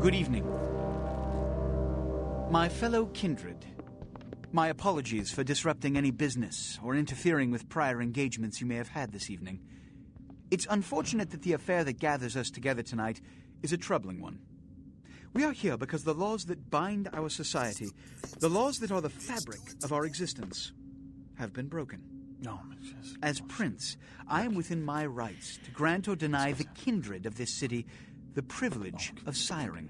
Good evening. My fellow kindred, my apologies for disrupting any business or interfering with prior engagements you may have had this evening. It's unfortunate that the affair that gathers us together tonight is a troubling one. We are here because the laws that bind our society, the laws that are the fabric of our existence, have been broken. No, As Prince, I am within my rights to grant or deny the kindred of this city the privilege of siring.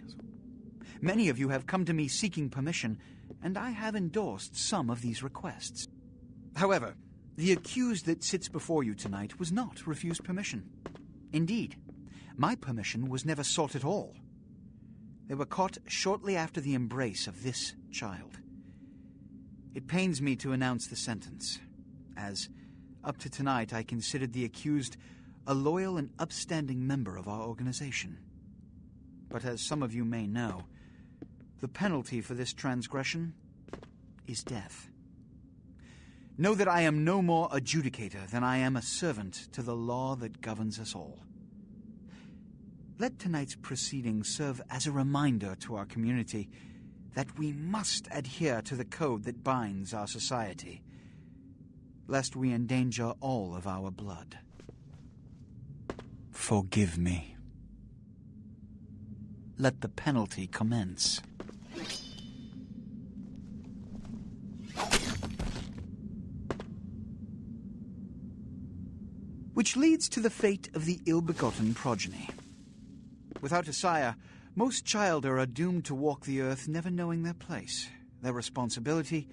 Many of you have come to me seeking permission, and I have endorsed some of these requests. However, the accused that sits before you tonight was not refused permission. Indeed, my permission was never sought at all. They were caught shortly after the embrace of this child. It pains me to announce the sentence, as up to tonight I considered the accused a loyal and upstanding member of our organization. But as some of you may know, the penalty for this transgression is death. Know that I am no more adjudicator than I am a servant to the law that governs us all. Let tonight's proceedings serve as a reminder to our community that we must adhere to the code that binds our society, lest we endanger all of our blood. Forgive me. Let the penalty commence. Which leads to the fate of the ill-begotten progeny. Without a sire, most childer are doomed to walk the earth never knowing their place, their responsibility,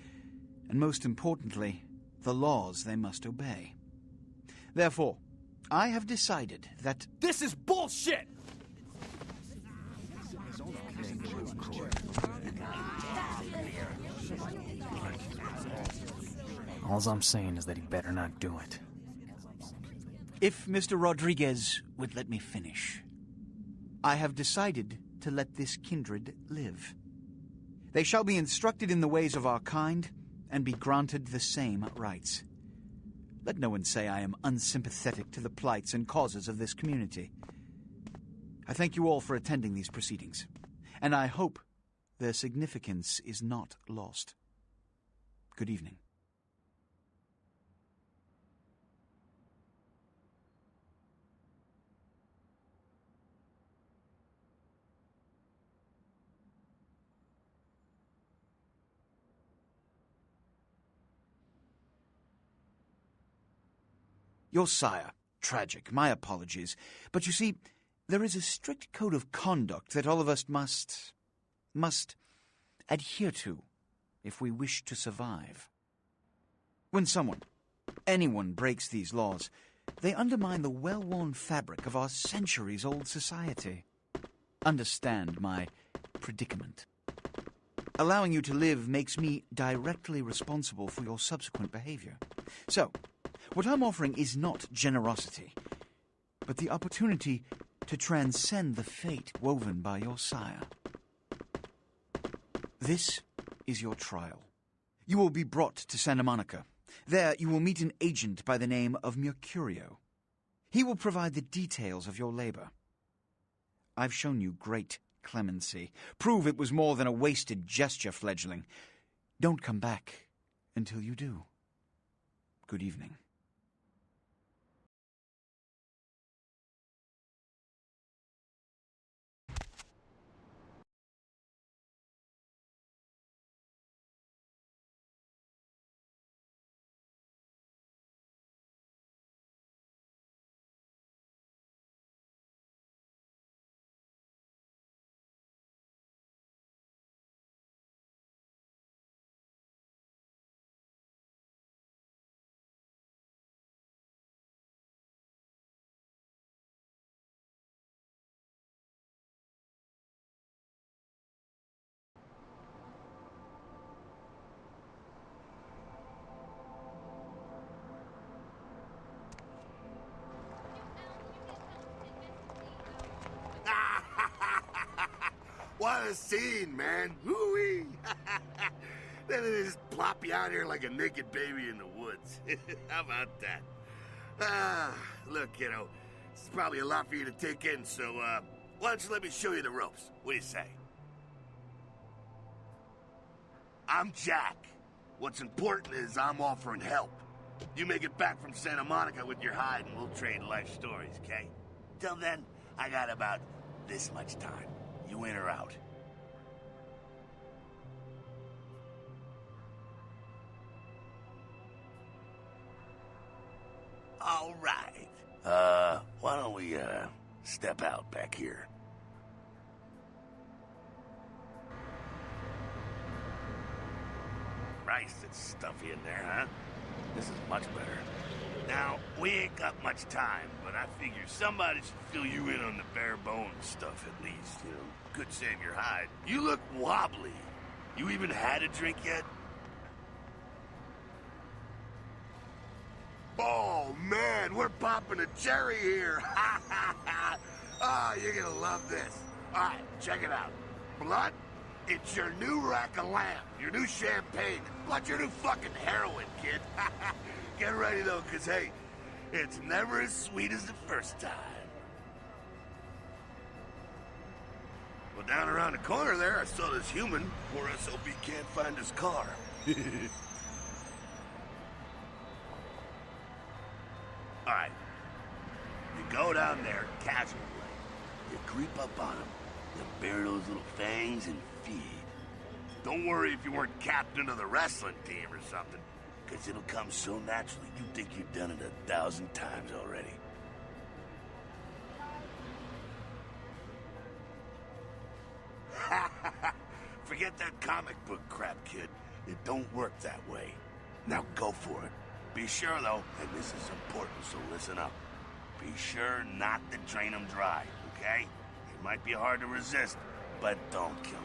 and most importantly, the laws they must obey. Therefore, I have decided that... This is bullshit! All I'm saying is that he better not do it. If Mr. Rodriguez would let me finish. I have decided to let this kindred live. They shall be instructed in the ways of our kind and be granted the same rights. Let no one say I am unsympathetic to the plights and causes of this community. I thank you all for attending these proceedings, and I hope their significance is not lost. Good evening. Your sire. Tragic. My apologies. But you see, there is a strict code of conduct that all of us must adhere to if we wish to survive. When anyone breaks these laws, they undermine the well-worn fabric of our centuries-old society. Understand my predicament. Allowing you to live makes me directly responsible for your subsequent behavior. So, what I'm offering is not generosity, but the opportunity to transcend the fate woven by your sire. This is your trial. You will be brought to Santa Monica. There you will meet an agent by the name of Mercurio. He will provide the details of your labor. I've shown you great clemency. Prove it was more than a wasted gesture, fledgling. Don't come back until you do. Good evening. What a scene, man. Woo-wee. Then they just plop you out here like a naked baby in the woods. How about that? Look, it's probably a lot for you to take in, so, Why don't you let me show you the ropes? What do you say? I'm Jack. What's important is I'm offering help. You make it back from Santa Monica with your hide and we'll trade life stories, okay? Till then, I got about this much time. You in or out? All right. Why don't we, step out back here? Christ, it's stuffy in there, huh? This is much better. Now, we ain't got much time, but I figure somebody should fill you in on the bare bones stuff at least, you know. Could save your hide. You look wobbly. You even had a drink yet? Oh, man, we're popping a cherry here. Oh, you're gonna love this. All right, check it out. Blood, it's your new rack of lamb, your new champagne, plus your new fucking heroin, kid. Get ready, though, because, hey, it's never as sweet as the first time. Well, down around the corner there, I saw this human. Poor SOB can't find his car. All right. You go down there casually. You creep up on him. You bare those little fangs and feed. Don't worry if you weren't captain of the wrestling team or something, because it'll come so naturally you think you've done it 1,000 times already. Forget that comic book crap, kid. It don't work that way. Now go for it. Be sure, though, and this is important, so listen up. Be sure not to drain them dry, okay? It might be hard to resist, but don't kill them.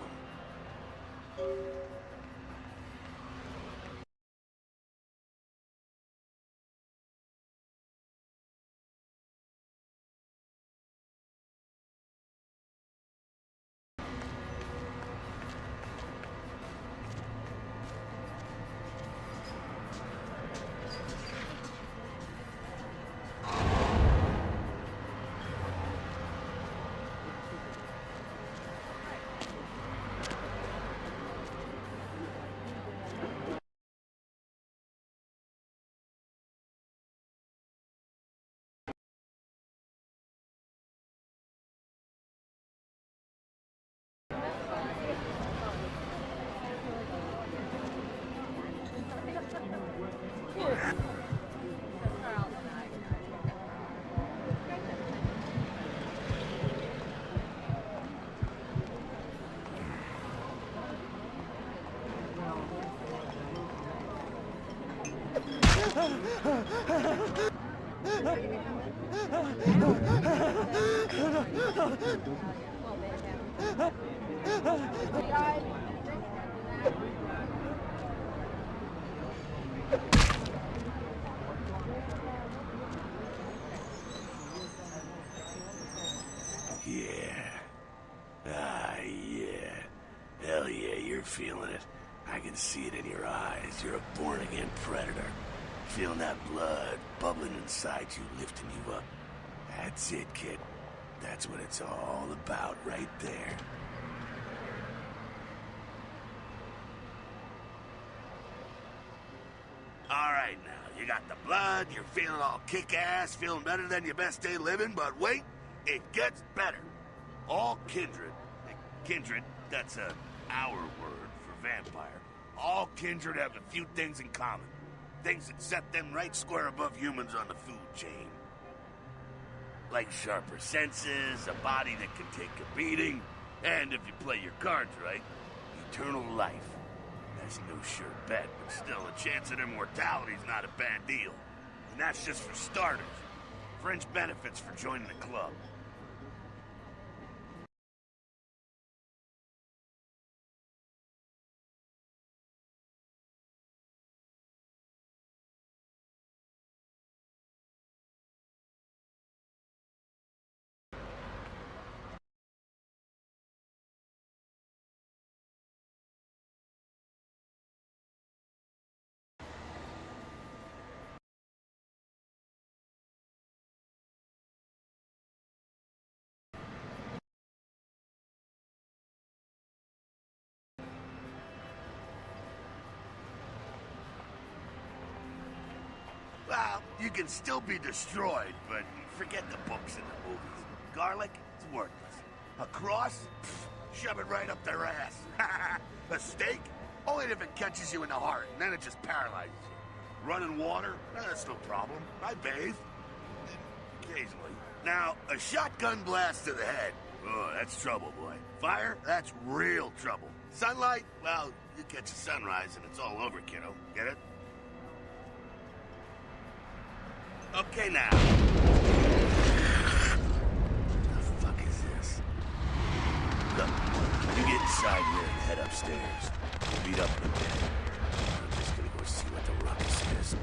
Hell yeah, you're feeling it. I can see it in your eyes. You're a born-again predator. Feeling that blood bubbling inside you, lifting you up. That's it, kid. That's what it's all about right there. All right, now, you got the blood, you're feeling all kick-ass, feeling better than your best day living, but wait, it gets better. All kindred, that's our word for vampire. All kindred have a few things in common. Things that set them right square above humans on the food chain. Like sharper senses, a body that can take a beating, and if you play your cards right, eternal life. That's no sure bet, but still, a chance at immortality's not a bad deal. And that's just for starters. Fringe benefits for joining the club. Well, you can still be destroyed, but forget the books and the movies. Garlic, it's worthless. A cross? Pfft, shove it right up their ass. A steak? Only if it catches you in the heart, and then it just paralyzes you. Running water? That's no problem. I bathe. Occasionally. Now, a shotgun blast to the head. Oh, that's trouble, boy. Fire? That's real trouble. Sunlight? Well, you catch a sunrise and it's all over, kiddo. Get it? Okay, now. The fuck is this? Look, you get inside here and head upstairs. We'll meet up in a bit. I'm just gonna go see what the ruckus is.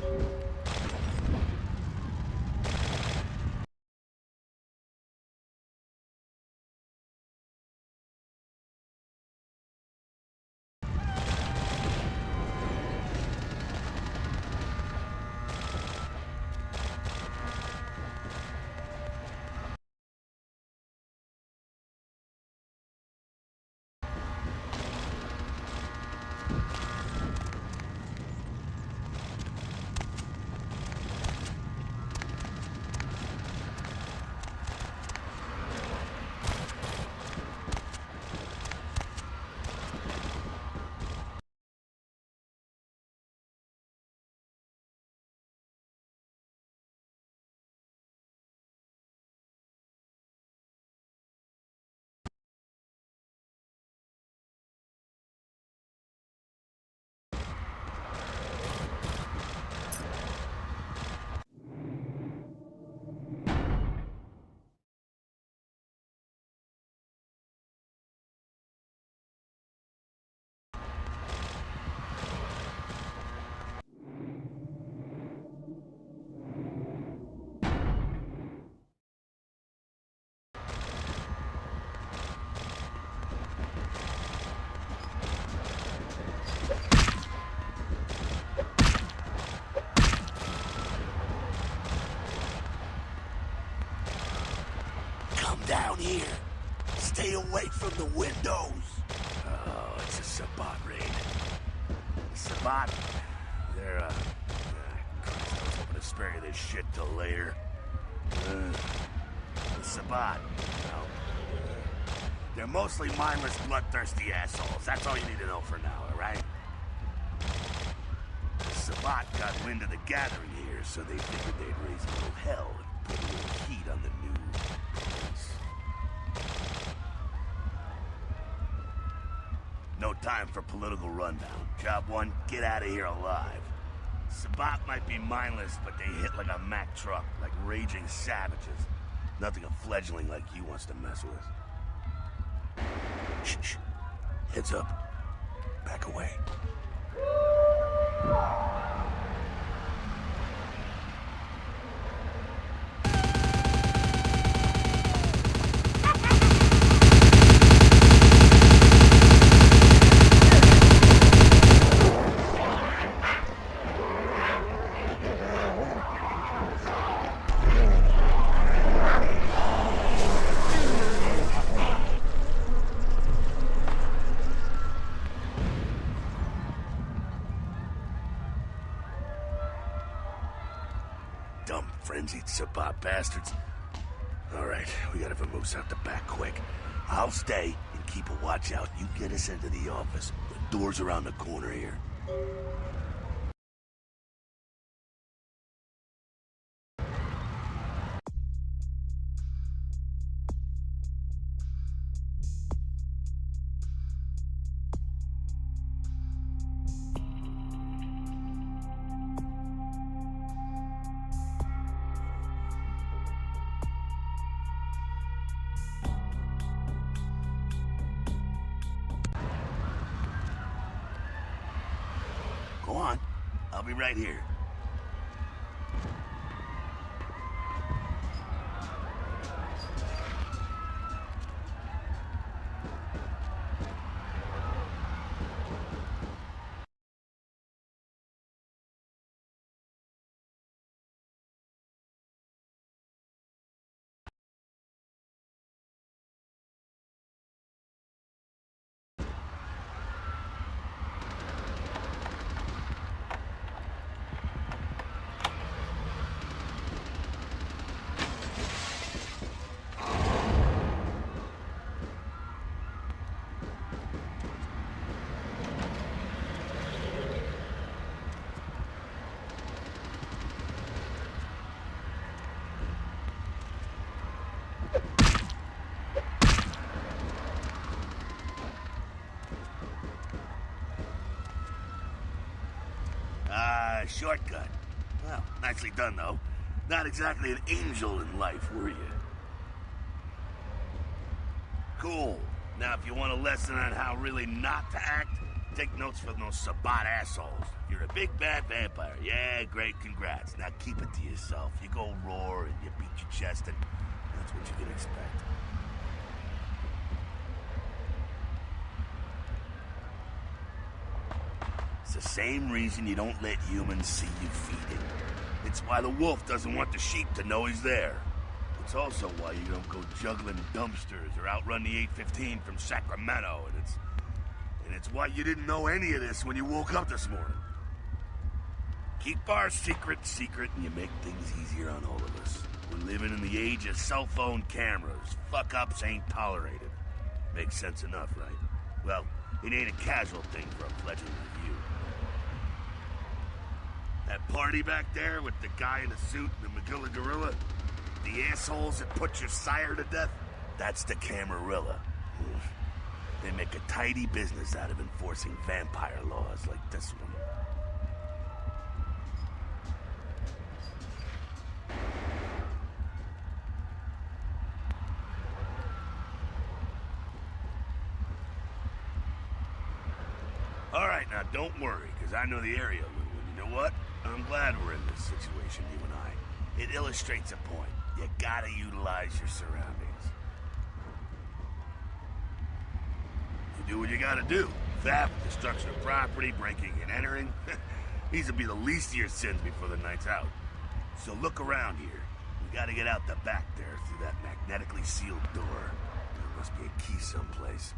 Down here. Stay away from the windows. Oh, it's a Sabbat raid. Sabbat, they're, Christ, I was hoping to spare you this shit till later. The Sabbat, well, they're mostly mindless, bloodthirsty assholes. That's all you need to know for now, alright? The Sabbat got wind of the gathering here, so they figured they'd raise a little hell and put a little heat on the new place. No time for political rundown. Job one, get out of here alive. Sabbat might be mindless, but they hit like a Mack truck, like raging savages. Nothing a fledgling like you wants to mess with. Shh, shh. Heads up. Back away. Dumb, frenzied Sabbat bastards. All right, we gotta vamoose out the back quick. I'll stay and keep a watch out. You get us into the office. The door's around the corner here. Go on. I'll be right here. Shortcut. Well, nicely done, though. Not exactly an angel in life, were you? Cool. Now, if you want a lesson on how really not to act, take notes from those Sabat assholes. You're a big bad vampire. Yeah, great, congrats. Now keep it to yourself. You go roar and you beat your chest, and that's what you can expect. It's the same reason you don't let humans see you feeding. It's why the wolf doesn't want the sheep to know he's there. It's also why you don't go juggling dumpsters or outrun the 815 from Sacramento, and it's why you didn't know any of this when you woke up this morning. Keep our secret, and you make things easier on all of us. We're living in the age of cell phone cameras. Fuck-ups ain't tolerated. Makes sense enough, right? Well, it ain't a casual thing for a fledgling review. That party back there with the guy in the suit and the Magilla Gorilla, the assholes that put your sire to death, that's the Camarilla. They make a tidy business out of enforcing vampire laws like this one. All right, now don't worry, because I know the area a little, and you know what? I'm glad we're in this situation, you and I. It illustrates a point. You gotta utilize your surroundings. You do what you gotta do. Theft, destruction of property, breaking and entering. These will be the least of your sins before the night's out. So look around here. We gotta get out the back there through that magnetically sealed door. There must be a key someplace.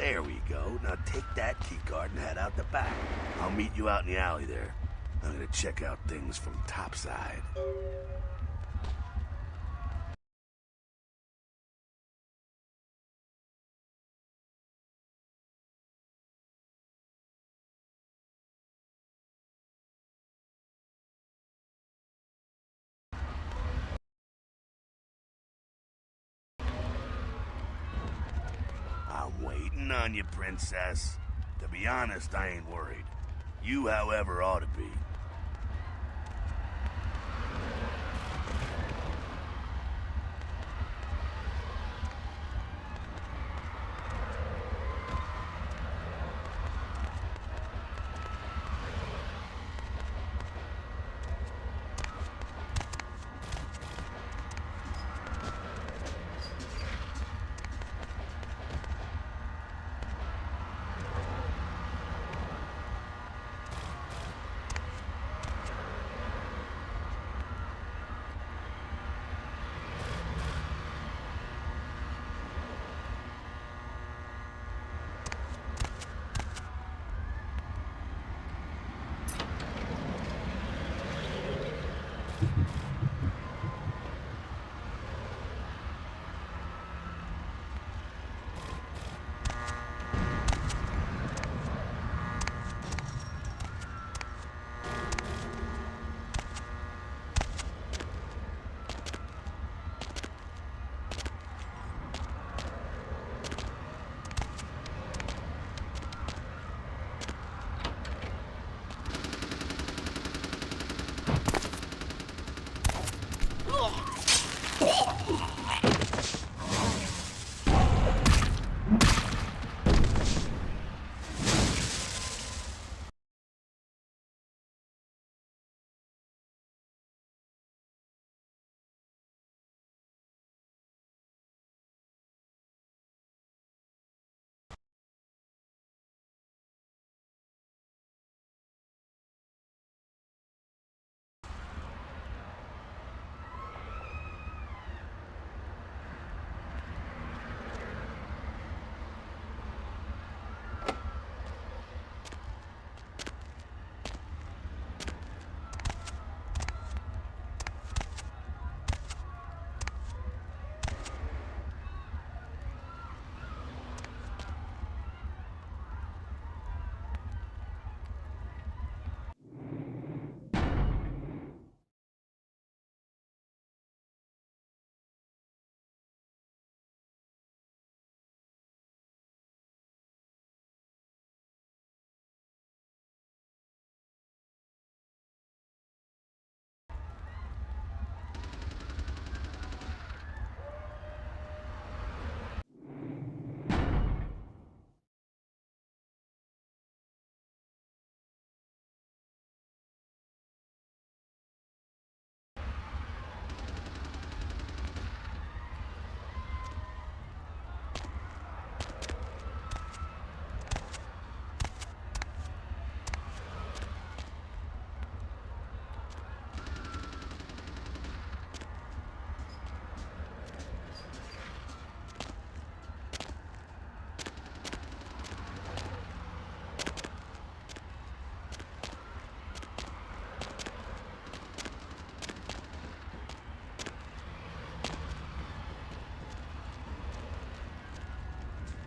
There we go. Now take that keycard and head out the back. I'll meet you out in the alley there. I'm gonna check out things from topside. I'm waiting on you, princess. To be honest, I ain't worried. You, however, ought to be.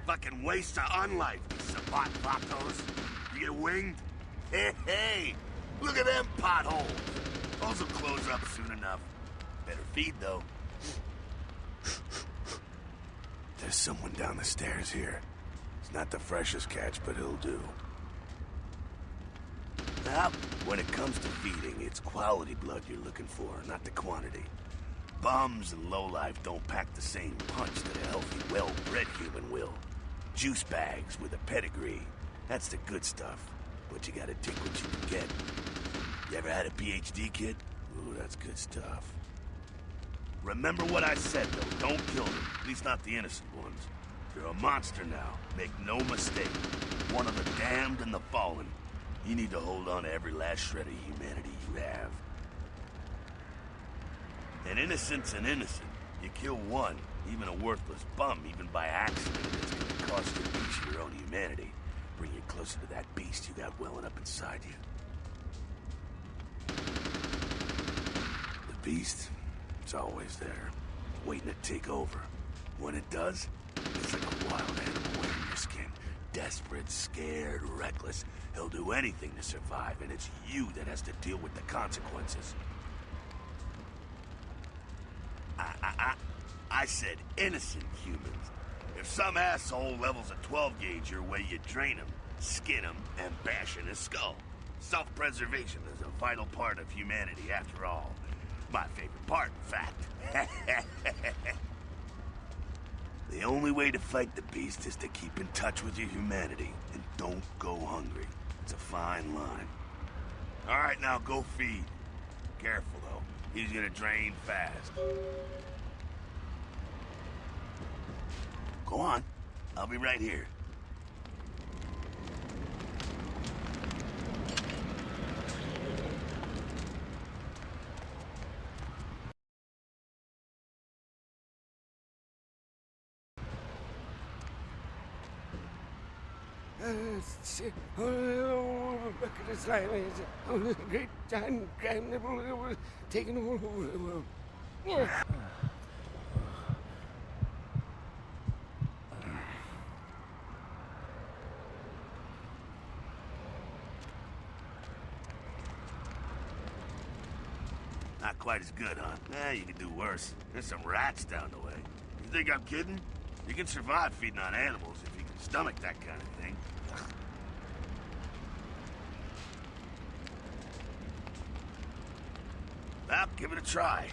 Fucking waste of unlife, you Sabat vatos. You get winged? Hey, hey! Look at them potholes! Those will close up soon enough. Better feed, though. There's someone down the stairs here. It's not the freshest catch, but he'll do. Now, when it comes to feeding, it's quality blood you're looking for, not the quantity. Bums and lowlife don't pack the same punch that a healthy, well-bred human will. Juice bags with a pedigree. That's the good stuff. But you gotta take what you can get. You ever had a PhD, kid? Ooh, that's good stuff. Remember what I said, though. Don't kill them. At least not the innocent ones. You're a monster now. Make no mistake. One of the damned and the fallen. You need to hold on to every last shred of humanity you have. An innocent's an innocent. You kill one, even a worthless bum, even by accident, it's gonna cause you to reach your own humanity. Bring you closer to that beast you got welling up inside you. The beast, it's always there, waiting to take over. When it does, it's like a wild animal wearing your skin. Desperate, scared, reckless. He'll do anything to survive, and it's you that has to deal with the consequences. I said innocent humans. If some asshole levels a 12 gauge your way, you drain him, skin him, and bash in his skull. Self-preservation is a vital part of humanity, after all. My favorite part, in fact. The only way to fight the beast is to keep in touch with your humanity, and don't go hungry. It's a fine line. All right, now go feed. Careful, though. He's gonna drain fast. Go on. I'll be right here. Great giant crab nibble taking over the world. Not quite as good, huh? You can do worse. There's some rats down the way. You think I'm kidding? You can survive feeding on animals if you can stomach that kind of thing. Well, give it a try.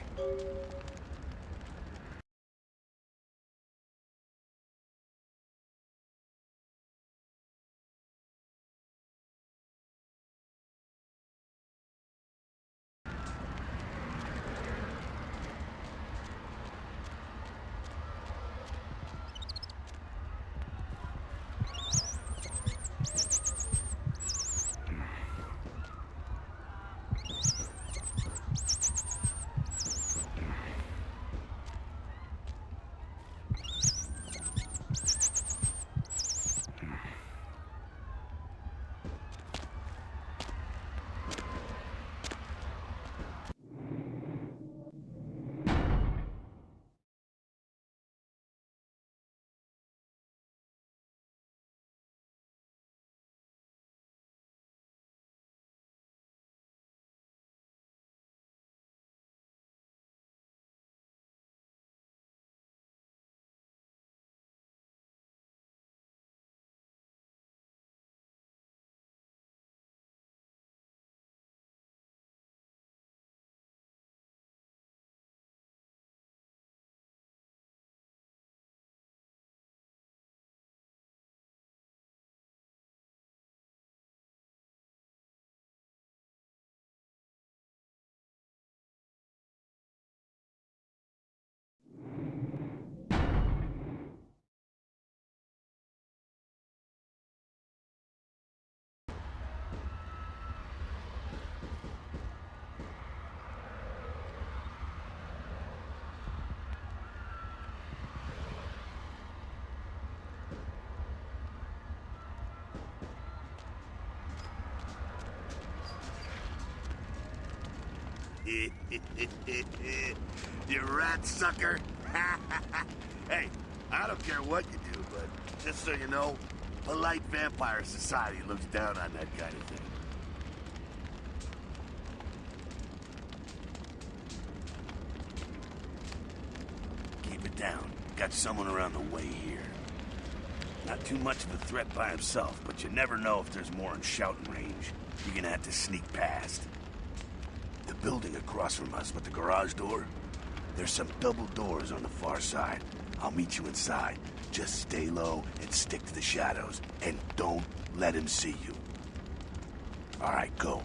You rat sucker. Hey, I don't care what you do, but just so you know, polite vampire society looks down on that kind of thing. Keep it down. Got someone around the way here. Not too much of a threat by himself, but you never know if there's more in shouting range. You're gonna have to sneak past. The building across from us with the garage door, there's some double doors on the far side. I'll meet you inside. Just stay low and stick to the shadows, and don't let him see you. All right, go.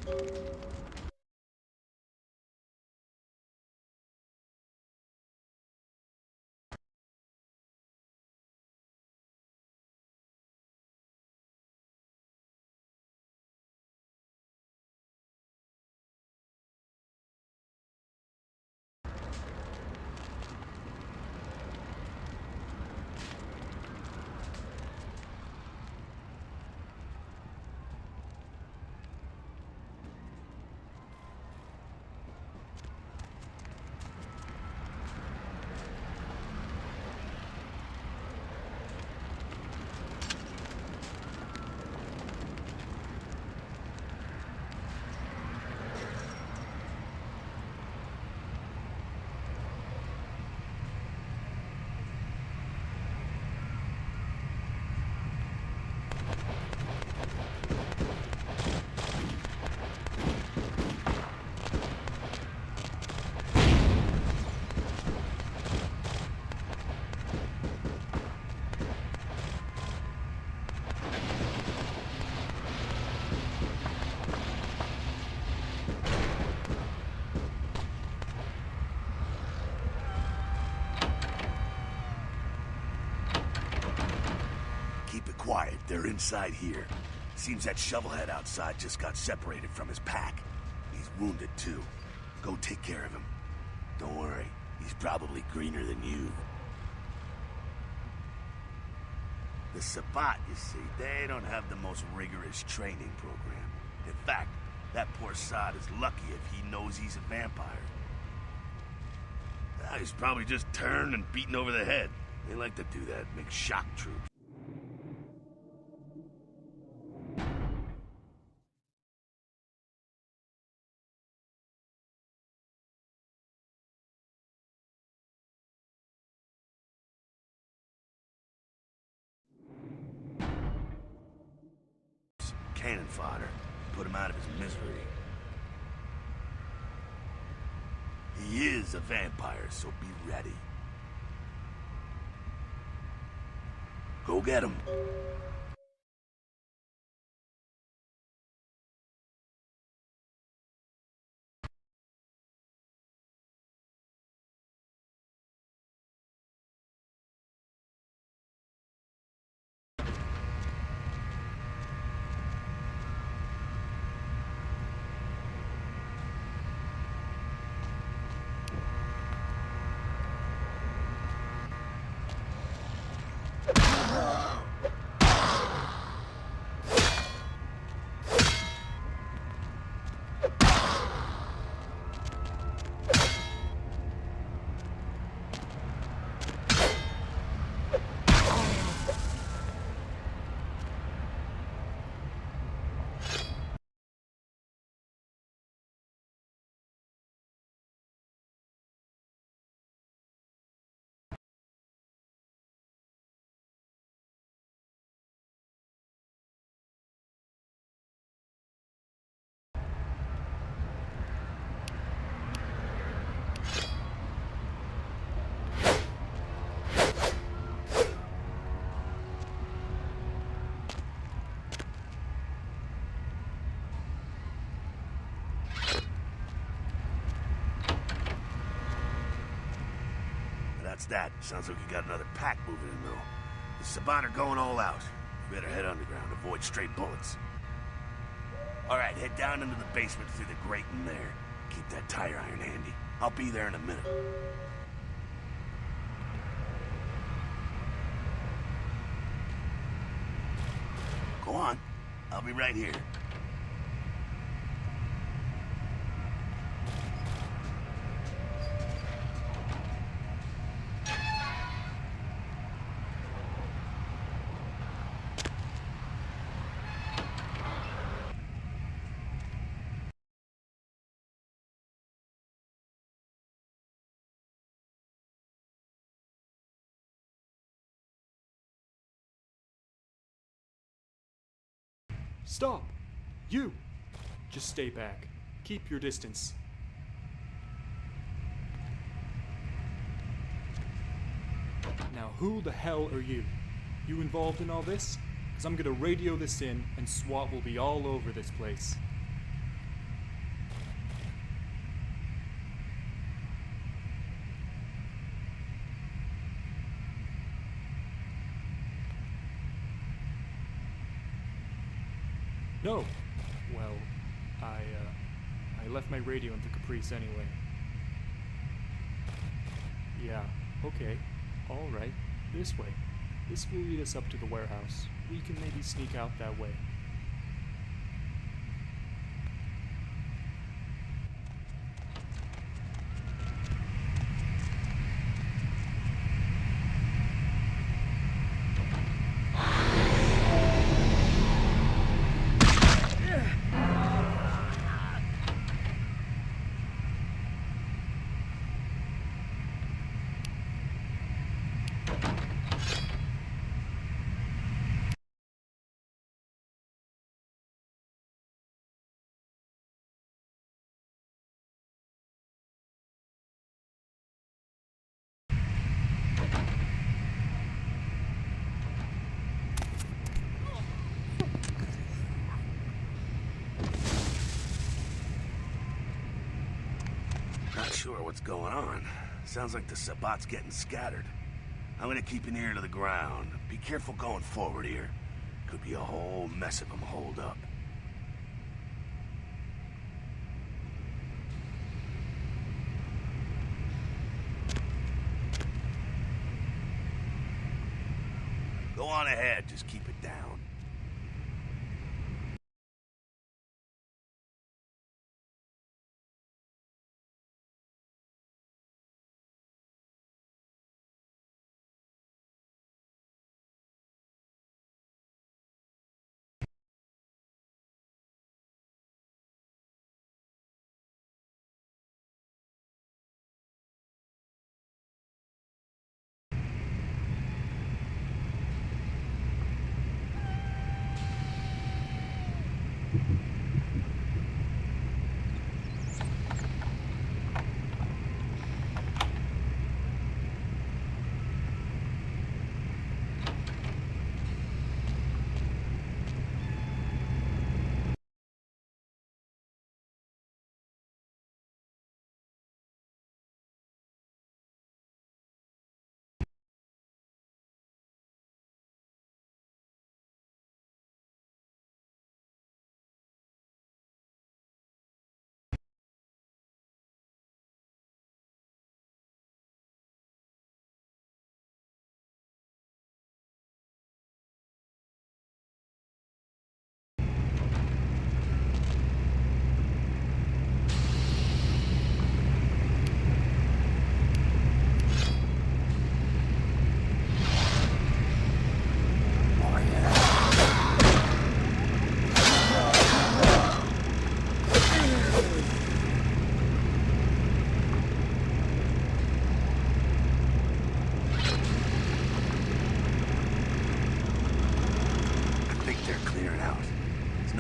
Keep it quiet. They're inside here. Seems that shovelhead outside just got separated from his pack. He's wounded, too. Go take care of him. Don't worry. He's probably greener than you. The Sabbat, you see, they don't have the most rigorous training program. In fact, that poor sod is lucky if he knows he's a vampire. He's probably just turned and beaten over the head. They like to do that, make shock troops. Cannon fodder. Put him out of his misery. He is a vampire, so be ready. Go get him. That's that. Sounds like you got another pack moving in, though. The Sabbat are going all out. You better head underground, avoid straight bullets. Alright, head down into the basement through the grate in there. Keep that tire iron handy. I'll be there in a minute. Go on. I'll be right here. Stop! You! Just stay back. Keep your distance. Now who the hell are you? You involved in all this? Because I'm gonna radio this in and SWAT will be all over this place. No. Well, I left my radio in the Caprice anyway. Yeah, okay. Alright, this way. This will lead us up to the warehouse. We can maybe sneak out that way. sure what's going on. Sounds like the Sabbat's getting scattered. I'm gonna keep an ear to the ground. Be careful going forward here. Could be a whole mess of them holed up. Go on ahead, just keep it down.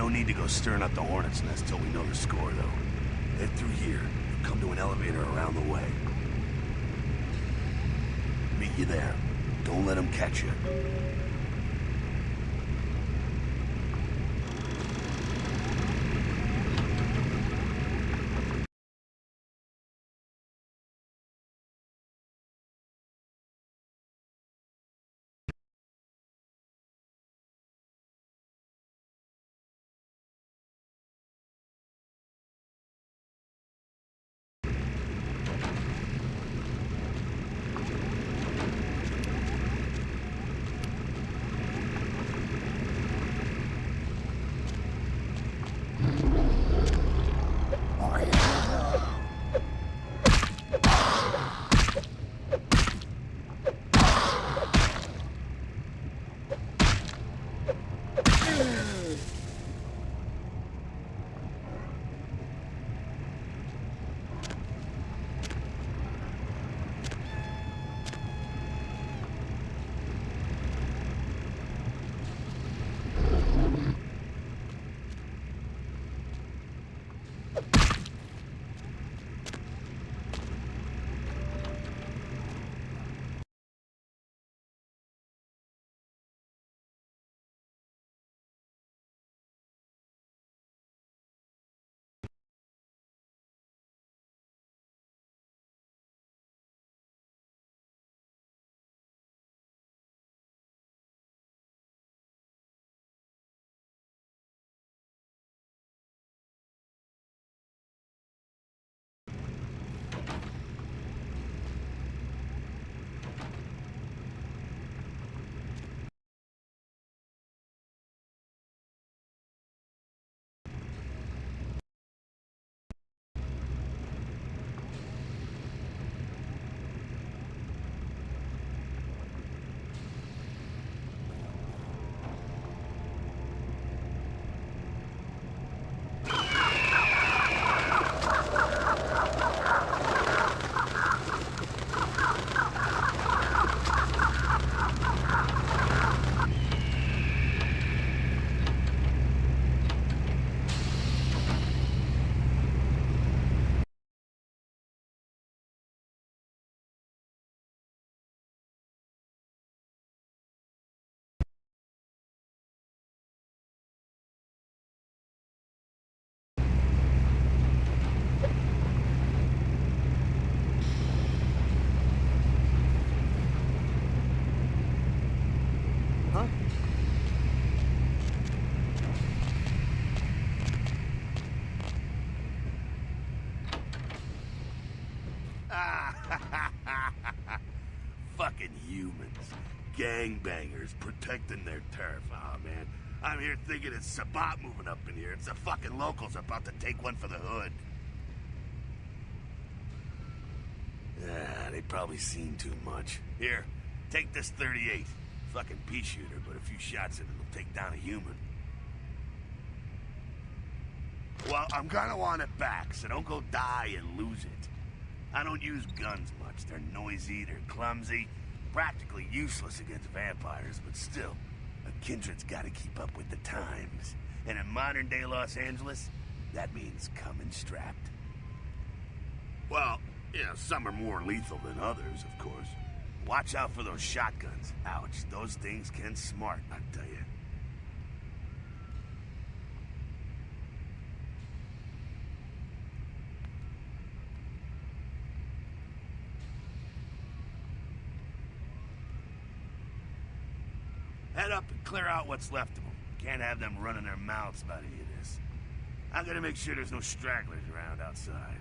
No need to go stirring up the hornet's nest till we know the score, though. Head through here. Come to an elevator around the way. Meet you there. Don't let them catch you. gangbangers protecting their turf. Oh, man. I'm here thinking it's Sabat moving up in here. It's the fucking locals about to take one for the hood. They probably seen too much. Here, take this 38. Fucking pea shooter, but a few shots and it'll take down a human. Well, I'm gonna want it back, so don't go die and lose it. I don't use guns much. They're noisy, they're clumsy, practically useless against vampires, but still, a kindred's gotta keep up with the times. And in modern-day Los Angeles, that means coming strapped. Well, yeah, some are more lethal than others, of course. Watch out for those shotguns. Ouch, those things can smart, I tell you. Head up and clear out what's left of them. Can't have them running their mouths about any of this. I'm gonna make sure there's no stragglers around outside.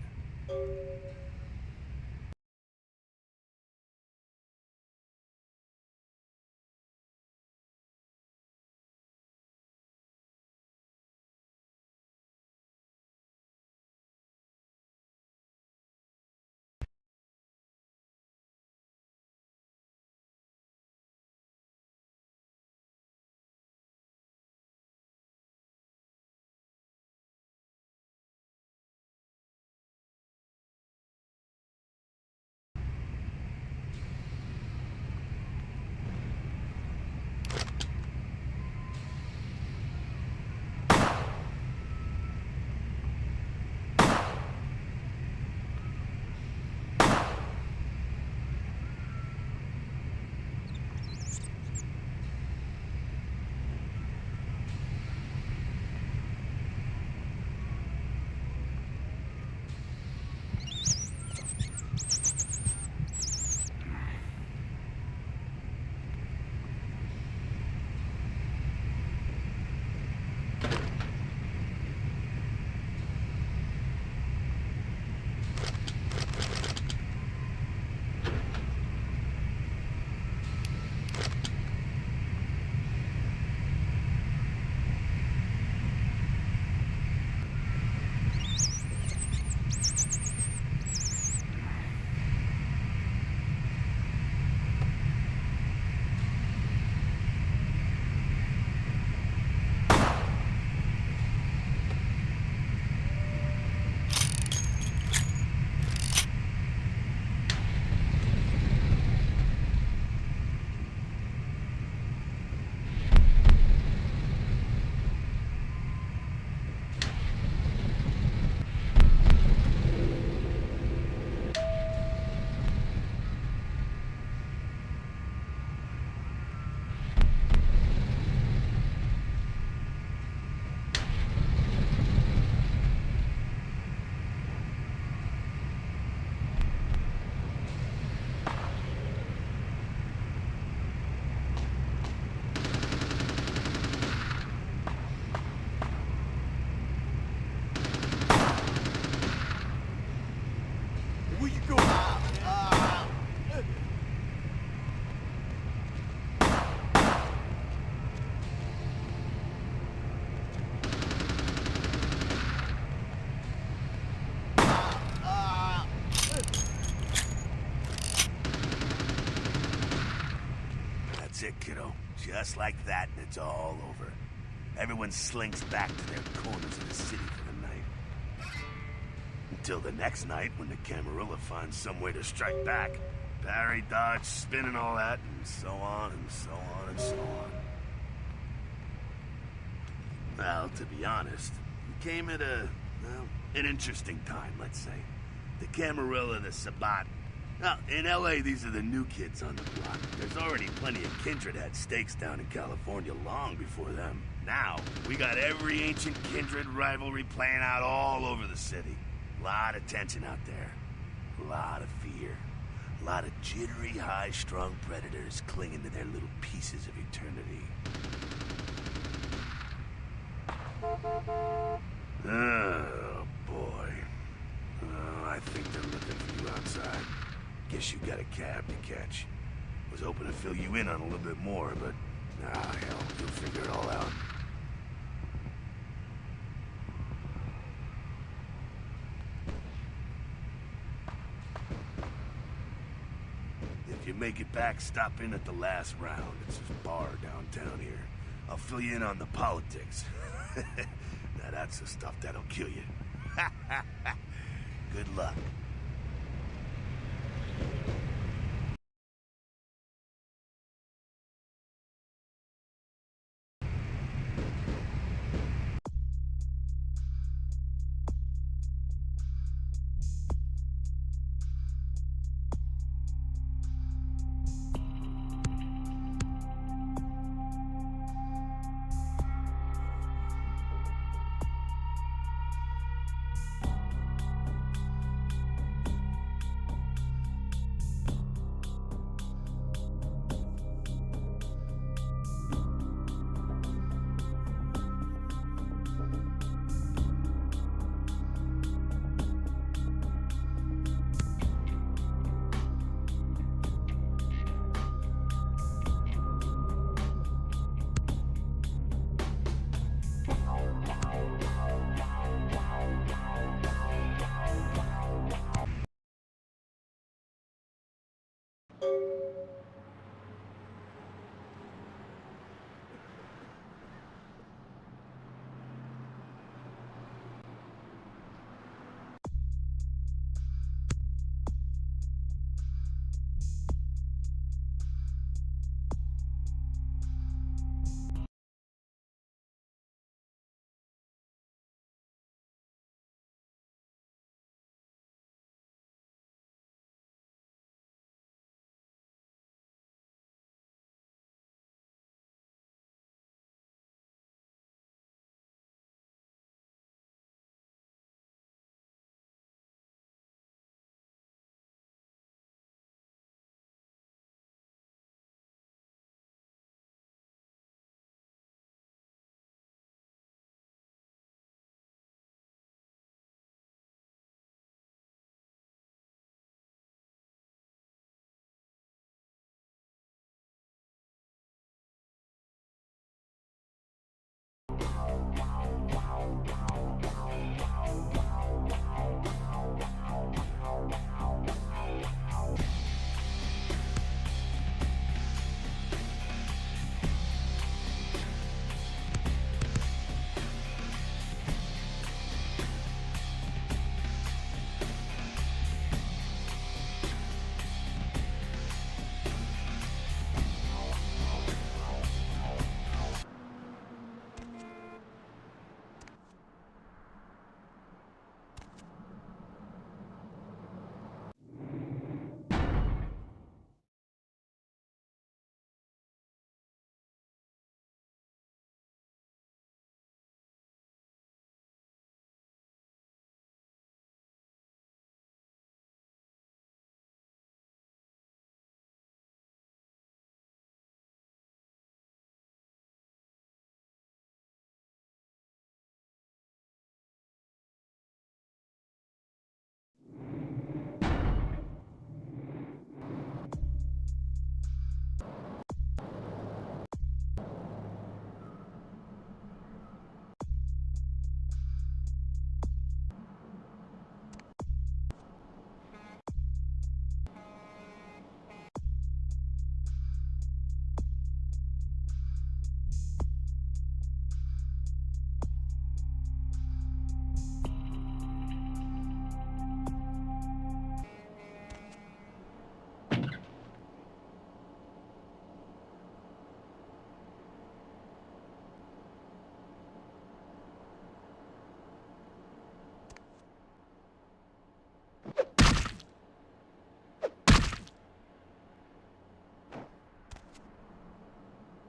That's it, kiddo. Just like that, and it's all over. Everyone slinks back to their corners of the city for the night. Until the next night, when the Camarilla finds some way to strike back. Parry, dodge, spin and all that, and so on, and so on, and so on. Well, to be honest, we came at an interesting time, let's say. The Camarilla, the Sabat. Now, in LA, these are the new kids on the block. There's already plenty of kindred had stakes down in California long before them. Now, we got every ancient kindred rivalry playing out all over the city. A lot of tension out there. A lot of fear. A lot of jittery, high-strung predators clinging to their little pieces of eternity. Oh, boy. Oh, I think they're looking for you outside. Guess you got a cab to catch. Was was hoping to fill you in on a little bit more, but... hell, you'll figure it all out. If you make it back, stop in at the last round. It's this bar downtown here. I'll fill you in on the politics. Now that's the stuff that'll kill you. Good luck.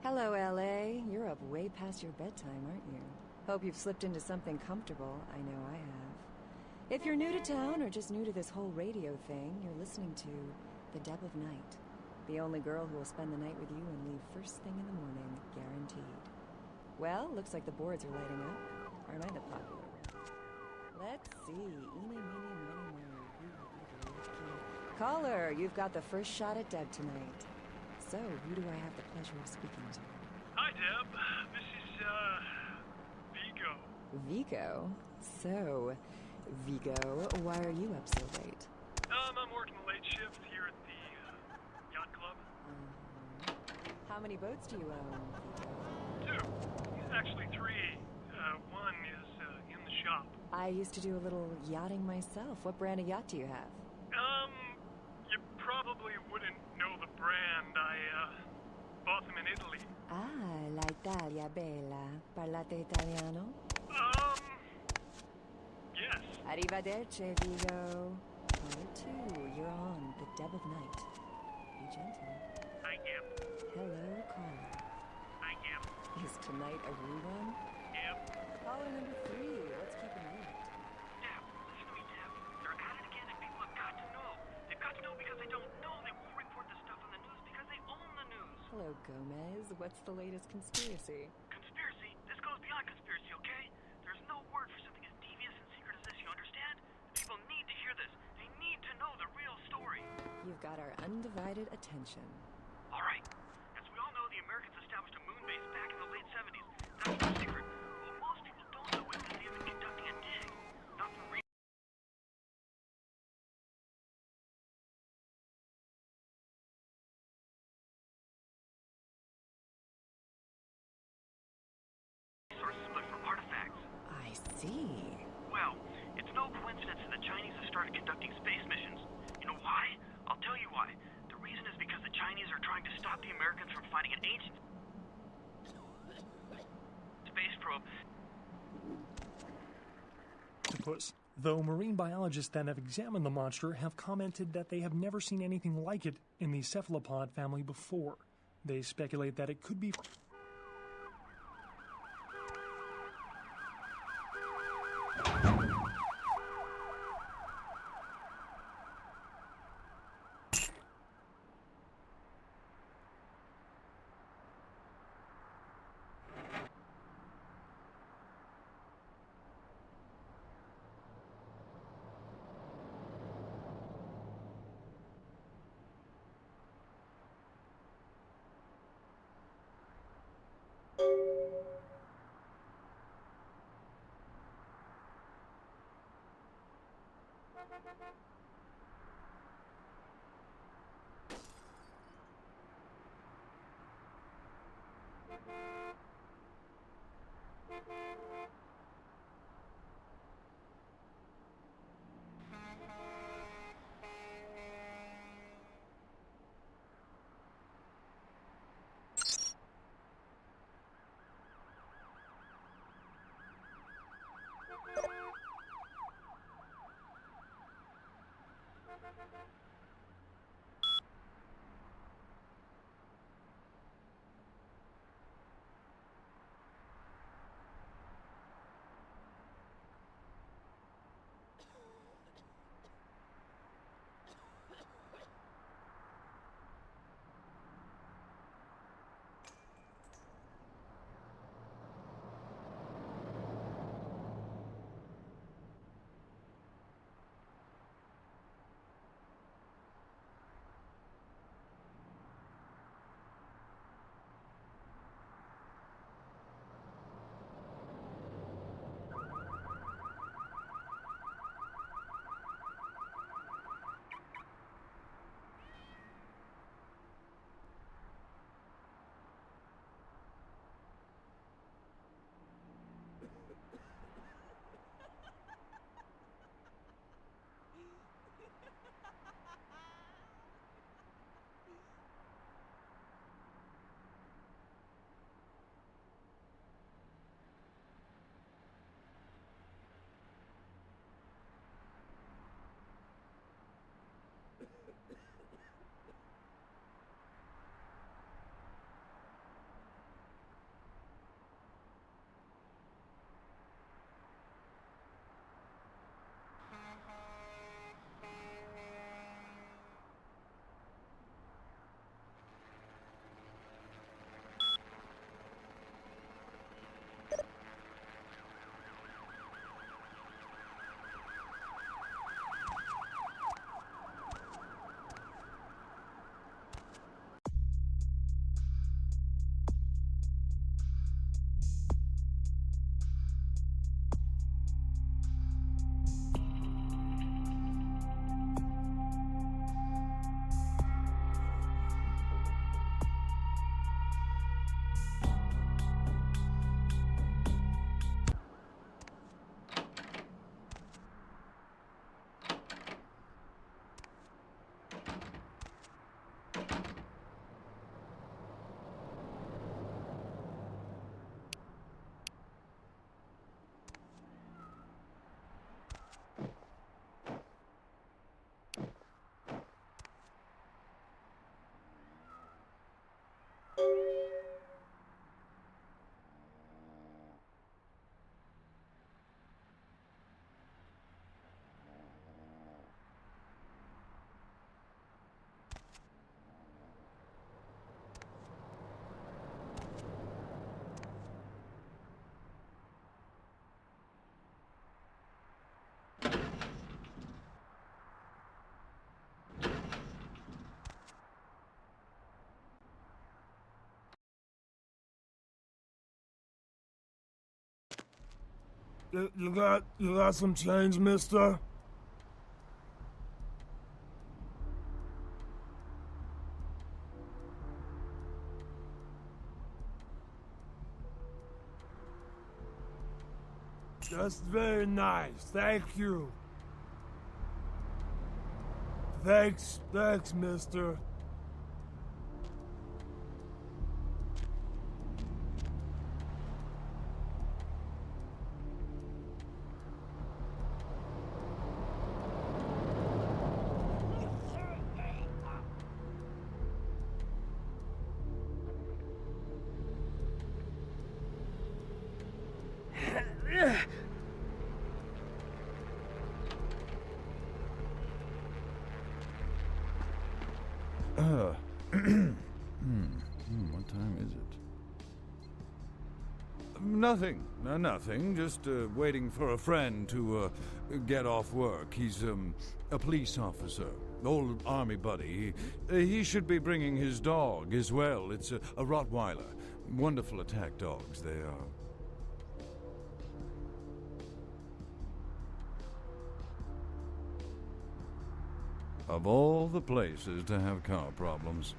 Hello, LA. You're up way past your bedtime, aren't you? Hope you've slipped into something comfortable. I know I have. If you're new to town or just new to this whole radio thing, you're listening to The Deb of Night. The only girl who will spend the night with you and leave first thing in the morning, guaranteed. Well, looks like the boards are lighting up. Aren't I the popular one? Let's see. Eeny, meeny, miny, moe. Caller, you've got the first shot at Deb tonight. So, who do I have the pleasure of speaking to? Hi, Deb. This is, Vigo. Vigo? So, Vigo, why are you up so late? I'm working a late shift here at the, yacht club. How many boats do you own, Vigo? 2. Actually 3. One is, in the shop. I used to do a little yachting myself. What brand of yacht do you have? You probably wouldn't know the brand. I, bought them in Italy. Ah, la Italia bella. Parlate italiano? Yes. Arrivederci, Vigo. Number 2, you're on the Deb of Night. Be gentle. Hi, Deb. Hello, caller. Hi, Deb. Is tonight a rerun? Deb. Caller number 3, let's keep it moving. Deb, listen to me, Deb. They're at it again, and people have got to know. They've got to know because they don't know. They won't report this stuff on the news because they own the news. Hello, Gomez. What's the latest conspiracy? Conspiracy? This goes beyond conspiracy, okay? There's no word for something as devious and secret as this, you understand? People need to hear this. They need to know the real story. You've got our undivided attention. All right. As we all know, the Americans established a moon base back in the late 70s. That's no secret. What most people don't know is that they have been conducting a dig. Not for resources, but for artifacts. I see. Well, it's no coincidence that the Chinese have started conducting space missions. You know why? I'll tell you why. The reason is because the Chinese are trying to stop the Americans from finding an ancient space probe. Octopus. Though marine biologists that have examined the monster have commented that they have never seen anything like it in the cephalopod family before. They speculate that it could be You got some change, mister? That's very nice. Thank you. Thanks, mister. What time is it? Nothing. Nothing. Just waiting for a friend to get off work. He's a police officer. Old army buddy. He should be bringing his dog as well. It's a Rottweiler. Wonderful attack dogs, they are. Of all the places to have car problems.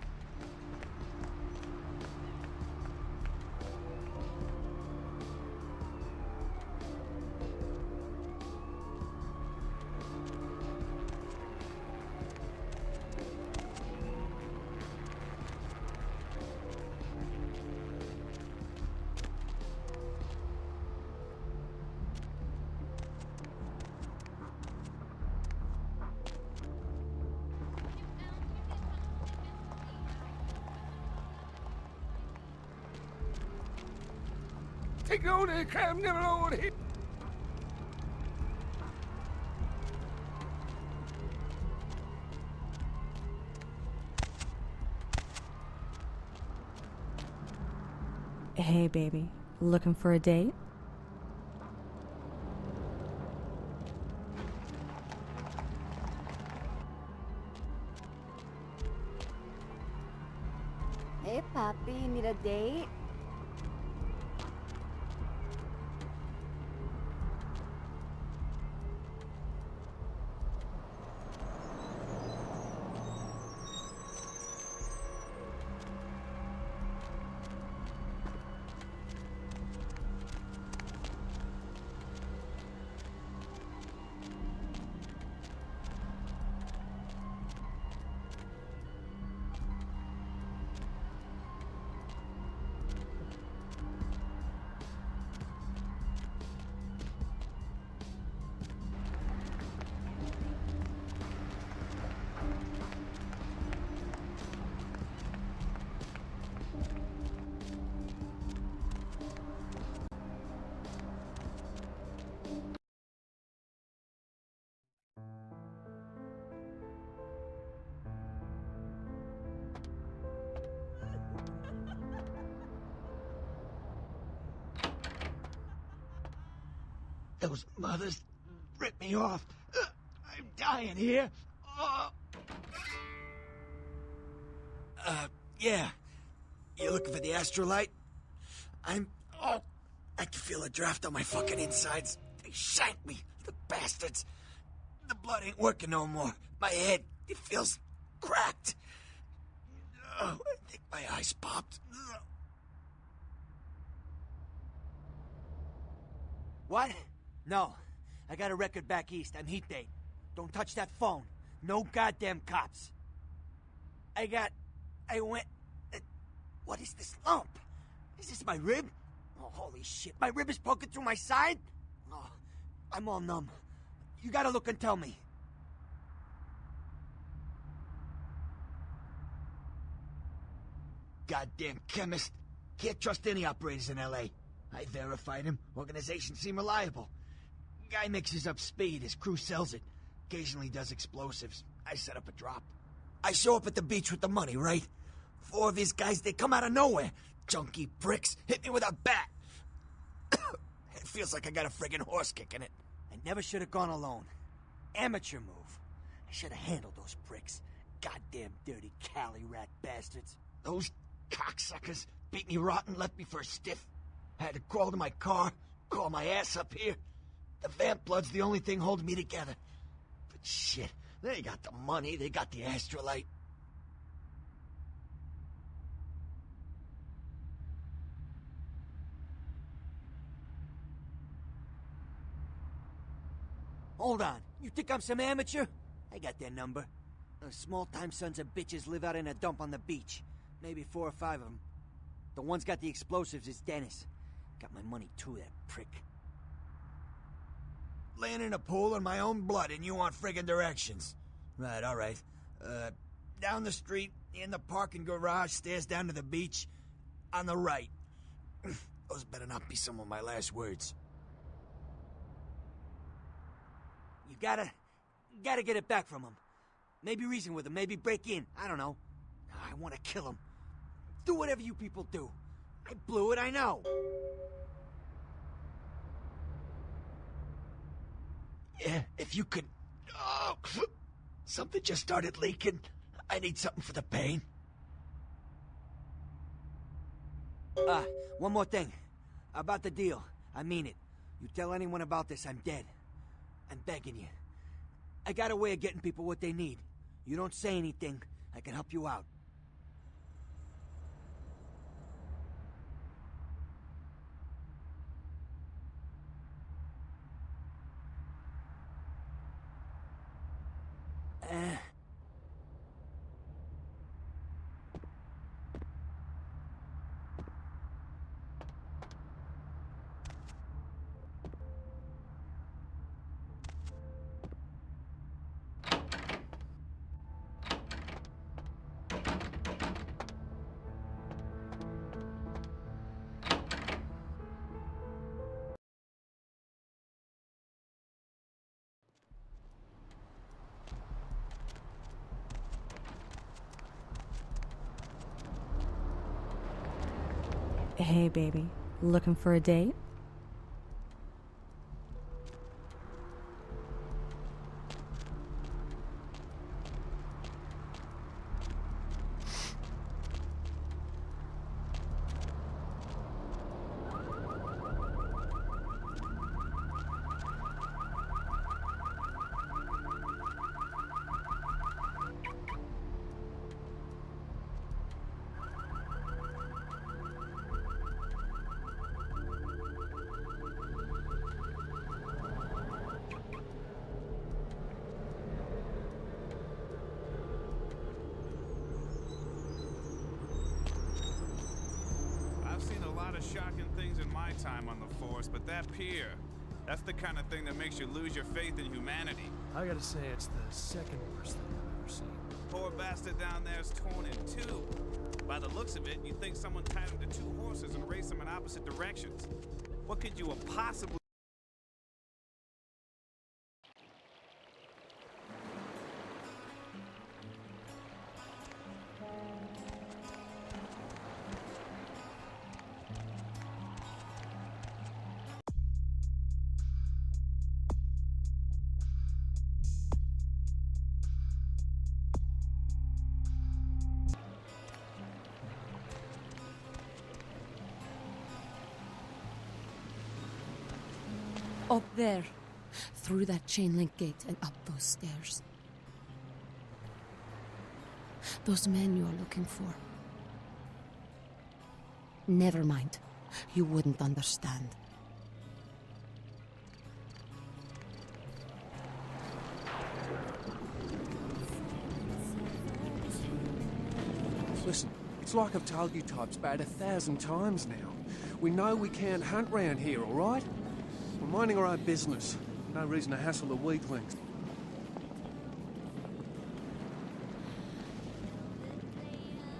Take on it, come never on it. Hey, baby. Looking for a date? Hey, Papi, you need a date? Those mothers ripped me off. I'm dying here. Yeah. You looking for the astrolite? I can feel a draft on my fucking insides. They shanked me, the bastards. The blood ain't working no more. My head, it feels cracked. I think my eyes popped. What? No. I got a record back east. I'm heat date. Don't touch that phone. No goddamn cops. I went... What is this lump? Is this my rib? Oh, holy shit. My rib is poking through my side? Oh, I'm all numb. You gotta look and tell me. Goddamn chemist. Can't trust any operators in L.A. I verified him. Organizations seem reliable. Guy mixes up speed. His crew sells it. Occasionally does explosives. I set up a drop. I show up at the beach with the money, right? 4 of his guys, they come out of nowhere. Junky pricks hit me with a bat. It feels like I got a friggin' horse kick in it. I never should have gone alone. Amateur move. I should have handled those pricks. Goddamn dirty Cali rat bastards. Those cocksuckers beat me rotten, left me for a stiff. Had to crawl to my car, crawl my ass up here. The vamp blood's the only thing holding me together. But shit, they got the money, they got the astrolite. Hold on. You think I'm some amateur? I got their number. Those small-time sons of bitches live out in a dump on the beach. Maybe 4 or 5 of them. The one's got the explosives is Dennis. Got my money too, that prick. Laying in a pool in my own blood and you want friggin' directions. Right, all right. Down the street, in the parking garage, stairs down to the beach, on the right. Those better not be some of my last words. You gotta get it back from him. Maybe reason with him, maybe break in. I don't know. I want to kill him. Do whatever you people do. I blew it, I know. Yeah, if you could... Oh, something just started leaking. I need something for the pain. One more thing. About the deal. I mean it. You tell anyone about this, I'm dead. I'm begging you. I got a way of getting people what they need. You don't say anything, I can help you out. Hey, baby. Looking for a date? Shocking things in my time on the force, but that pier, that's the kind of thing that makes you lose your faith in humanity. I gotta say, it's the second worst thing I've ever seen. Poor bastard down there's torn in 2. By the looks of it, you'd think someone tied him to 2 horses and raced them in opposite directions. What could you have possibly... Up there, through that chain link gate and up those stairs. Those men you are looking for. Never mind. You wouldn't understand. Listen, it's like I've told you types about 1,000 times now. We know we can't hunt round here, all right? We're minding our own business. No reason to hassle the weaklings.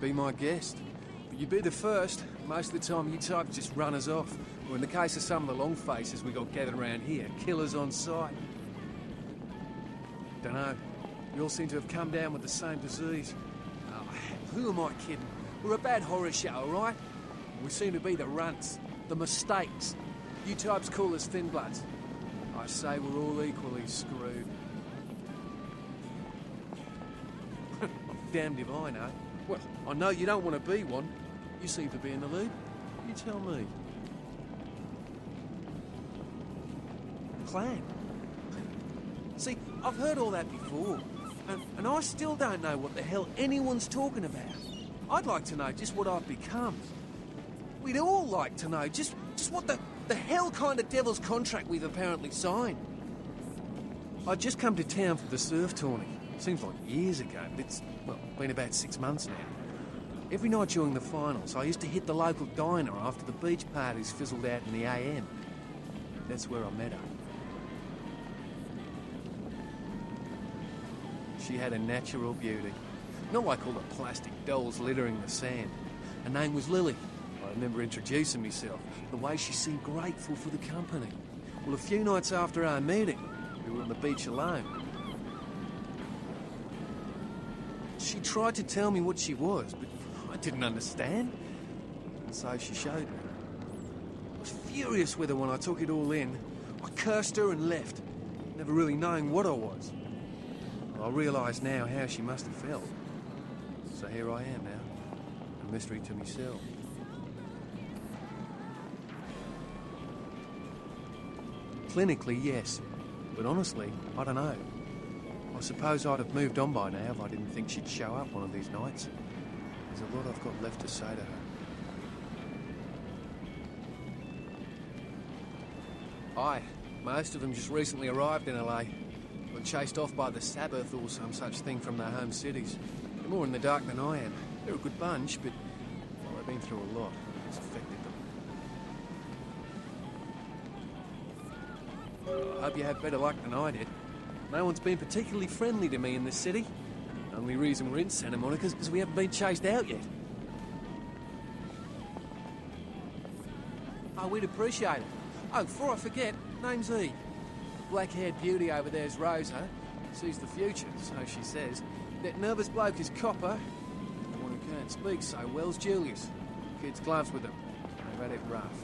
Be my guest. But you be the first. Most of the time you types just run us off. Or in the case of some of the long faces we got gathered around here, killers on sight. Dunno. You all seem to have come down with the same disease. Oh, who am I kidding? We're a bad horror show, all right? We seem to be the runts, the mistakes. You types call us thin bloods. I say we're all equally screwed. Damned if I know. Well, I know you don't want to be one. You seem to be in the lead. You tell me. clan. See, I've heard all that before, and I still don't know what the hell anyone's talking about. I'd like to know just what I've become. We'd all like to know just what the hell kind of devil's contract we've apparently signed. I'd just come to town for the surf tourney. Seems like years ago, but it's, well, been about 6 months now. Every night during the finals, I used to hit the local diner after the beach parties fizzled out in the AM. That's where I met her. She had a natural beauty. Not like all the plastic dolls littering the sand. Her name was Lily. I remember introducing myself, the way she seemed grateful for the company. Well, a few nights after our meeting, we were on the beach alone. She tried to tell me what she was, but I didn't understand. And so she showed me. I was furious with her when I took it all in. I cursed her and left, never really knowing what I was. I realise now how she must have felt. So here I am now, a mystery to myself. Clinically, yes. But honestly, I don't know. I suppose I'd have moved on by now if I didn't think she'd show up one of these nights. There's a lot I've got left to say to her. Aye, most of them just recently arrived in LA. Were chased off by the Sabbath or some such thing from their home cities. They're more in the dark than I am. They're a good bunch, but well, they've been through a lot. It's affected them. I hope you had better luck than I did. No one's been particularly friendly to me in this city. The only reason we're in Santa Monica is because we haven't been chased out yet. Oh, we'd appreciate it. Oh, before I forget, name's E. Black-haired beauty over there's Rosa. Sees the future, so she says. That nervous bloke is Copper. The one who can't speak so well's Julius. Kids gloves with him. They've had it rough.